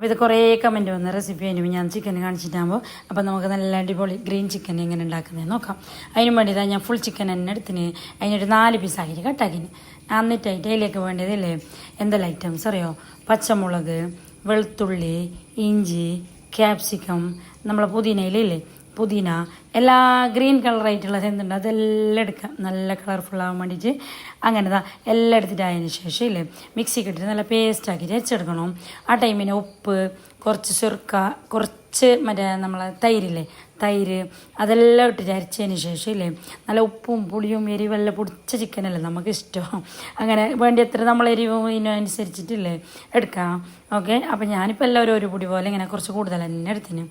അപ്പോൾ ഇത് കുറേ കമൻറ്റ് വന്ന റെസിപ്പി അതിന് ഞാൻ ചിക്കൻ കാണിച്ചിട്ടാകുമ്പോൾ അപ്പോൾ നമുക്ക് നല്ല അടിപൊളി ഗ്രീൻ ചിക്കൻ എങ്ങനെ ഉണ്ടാക്കുന്നത് നോക്കാം. അതിന് വേണ്ടിയിട്ടാണ് ഞാൻ ഫുൾ ചിക്കൻ തന്നെ എടുത്തിന് അതിനൊരു 4 പീസാക്കിയിട്ട് കട്ടാക്കിന്. എന്നിട്ടായിട്ട് അതിലേക്ക് വേണ്ടതില്ലേ എന്തെല്ലാം ഐറ്റംസ് അറിയോ? പച്ചമുളക്, വെളുത്തുള്ളി, ഇഞ്ചി, ക്യാപ്സിക്കം, നമ്മളെ പുതിനയിലില്ലേ പുതിന, എല്ലാ ഗ്രീൻ കളറായിട്ടുള്ളത് എന്തുണ്ട് അതെല്ലാം എടുക്കാം. നല്ല കളർഫുള്ളാകാൻ വേണ്ടിയിട്ട് അങ്ങനെതാ എല്ലാം എടുത്തിട്ട് അതിന് ശേഷം ഇല്ലേ മിക്സിക്ക് ഇട്ടിട്ട് നല്ല പേസ്റ്റാക്കിയിട്ട് അരച്ചെടുക്കണം. ആ ടൈമിന് ഉപ്പ്, കുറച്ച് സുർക്ക, കുറച്ച് മറ്റേ നമ്മളെ തൈര് അതെല്ലാം ഇട്ടിട്ട് അരച്ചതിന് ശേഷം ഇല്ലേ നല്ല ഉപ്പും പുളിയും എരിവെല്ലാം പൊടിച്ച ചിക്കനല്ലേ നമുക്ക് ഇഷ്ടം. അങ്ങനെ വേണ്ടി എത്ര നമ്മൾ എരിവിനനുസരിച്ചിട്ടില്ലേ എടുക്കാം. ഓക്കെ, അപ്പം ഞാനിപ്പോൾ എല്ലാവരും ഒരു പൊടി പോലെ ഇങ്ങനെ കുറച്ച് കൂടുതൽ തന്നെ എടുത്തിന്.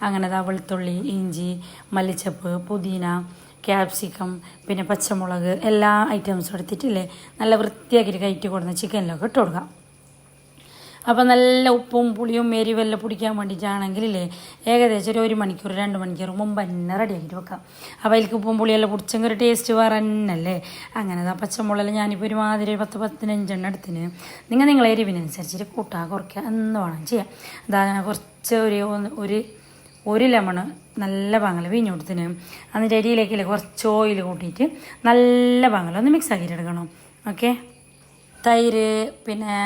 അങ്ങനെ വെളുത്തുള്ളി, ഇഞ്ചി, മല്ലിച്ചപ്പ്, പുതിന, ക്യാപ്സിക്കം, പിന്നെ പച്ചമുളക് എല്ലാ ഐറ്റംസും എടുത്തിട്ടില്ലേ നല്ല വൃത്തിയാക്കിയിട്ട് കയറ്റി കൊടുക്കുന്ന ചിക്കനിലൊക്കെ ഇട്ട് കൊടുക്കാം. അപ്പോൾ നല്ല ഉപ്പും പുളിയും എരിവെല്ലാം പിടിക്കാൻ വേണ്ടിയിട്ടാണെങ്കിലേ ഏകദേശം ഒരു 1 മണിക്കൂർ 2 മണിക്കൂർ മുമ്പ് തന്നെ റെഡിയാക്കിയിട്ട് വെക്കാം. അപ്പോൾ അതിലേക്ക് ഉപ്പും പുളിയെല്ലാം പിടിച്ചെങ്കിൽ ഒരു ടേസ്റ്റ് വേറെ തന്നെയല്ലേ. അങ്ങനെ പച്ചമുളക് ഞാനിപ്പോൾ ഒരുമാതിരി 10-15 എടുത്തിന്. നിങ്ങളെ എരിവിനനുസരിച്ചിട്ട് കൂട്ടുക കുറയ്ക്കുക എന്ന് വേണം ചെയ്യാം. അതാ കുറച്ച് ഒരു ലെമണ് നല്ല പാങ്ങൽ വീഞ്ഞു കൊടുത്തിന്. എന്നിട്ട് അരിയിലേക്കില്ലേ കുറച്ച് ഓയിൽ കൂട്ടിയിട്ട് നല്ല പാങ്ങൽ ഒന്ന് മിക്സ് ആക്കിയിട്ട് എടുക്കണം. ഓക്കെ, തൈര് പിന്നെ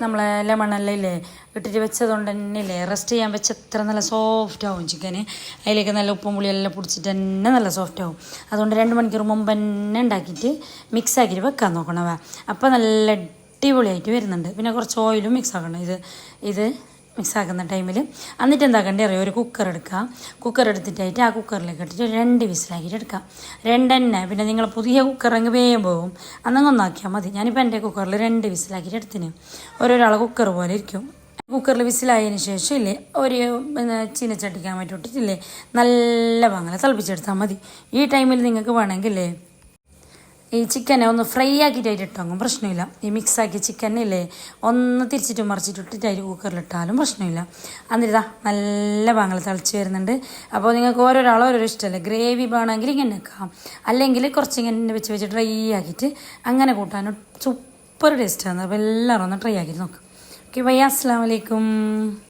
നമ്മളെ ലെമണെല്ലാം ഇല്ലേ ഇട്ടിട്ട് വെച്ചതുകൊണ്ട് തന്നെ ഇല്ലേ റെസ്റ്റ് ചെയ്യാൻ വെച്ച് എത്ര നല്ല സോഫ്റ്റ് ആവും ചിക്കന്. അതിലേക്ക് നല്ല ഉപ്പും പുളിയെല്ലാം പിടിച്ചിട്ട് തന്നെ നല്ല സോഫ്റ്റ് ആവും. അതുകൊണ്ട് 2 മണിക്കൂർ മുമ്പ് തന്നെ ഉണ്ടാക്കിയിട്ട് മിക്സ് ആക്കിയിട്ട് വെക്കാൻ നോക്കണവ. അപ്പോൾ നല്ല അടിപൊളിയായിട്ട് വരുന്നുണ്ട്. പിന്നെ കുറച്ച് ഓയിലും മിക്സ് ആക്കണം ഇത് മിക്സ് ആക്കുന്ന ടൈമിൽ. എന്നിട്ട് എന്താക്കണ്ടേ അറിയോ? ഒരു കുക്കർ എടുക്കുക. കുക്കർ എടുത്തിട്ടായിട്ട് ആ കുക്കറിലേക്ക് ഇട്ടിട്ട് 2 വിസിലാക്കിയിട്ട് എടുക്കാം. 2 തന്നെ. പിന്നെ നിങ്ങൾ പുതിയ കുക്കറെങ്കിൽ വേഗം പോകും, അന്നങ്ങ് ഒന്നാക്കിയാൽ മതി. ഞാനിപ്പോൾ എൻ്റെ കുക്കറിൽ 2 വിസിലാക്കിയിട്ട് എടുത്തിന്. ഓരോരാളെ കുക്കർ പോലെ ഇരിക്കും. കുക്കറിൽ വിസിലായതിന് ശേഷം ഇല്ലേ ഒരു ചീനച്ചട്ടിക്കാൻ പറ്റിയിട്ടില്ലേ നല്ല പാങ്ങല തിളപ്പിച്ചെടുത്താൽ മതി. ഈ ടൈമിൽ നിങ്ങൾക്ക് വേണമെങ്കിലേ ഈ ചിക്കനെ ഒന്ന് ഫ്രൈ ആക്കിയിട്ടായിട്ട് ഇട്ടാലും പ്രശ്നമില്ല. ഈ മിക്സാക്കിയ ചിക്കനില്ലേ ഒന്ന് തിരിച്ചിട്ട് മറിച്ചിട്ടിട്ടായിട്ട് കുക്കറിലിട്ടാലും പ്രശ്നമില്ല. എന്നിട്ടാ നല്ല പാങ്ങൽ തിളച്ച് വരുന്നുണ്ട്. അപ്പോൾ നിങ്ങൾക്ക് ഓരോരാളും ഓരോരോ ഇഷ്ടമല്ലേ. ഗ്രേവി വേണമെങ്കിൽ ഇങ്ങനെ വെക്കാം, അല്ലെങ്കിൽ കുറച്ച് ഇങ്ങനെ വെച്ച് ഡ്രൈ ആക്കിയിട്ട് അങ്ങനെ കൂട്ടാനും സൂപ്പർ ടേസ്റ്റാണ്. അപ്പോൾ എല്ലാവരും ഒന്ന് ട്രൈ ആക്കിയിട്ട് നോക്കാം. ഓക്കെ, ബൈ, അസ്സലാമു അലൈക്കും.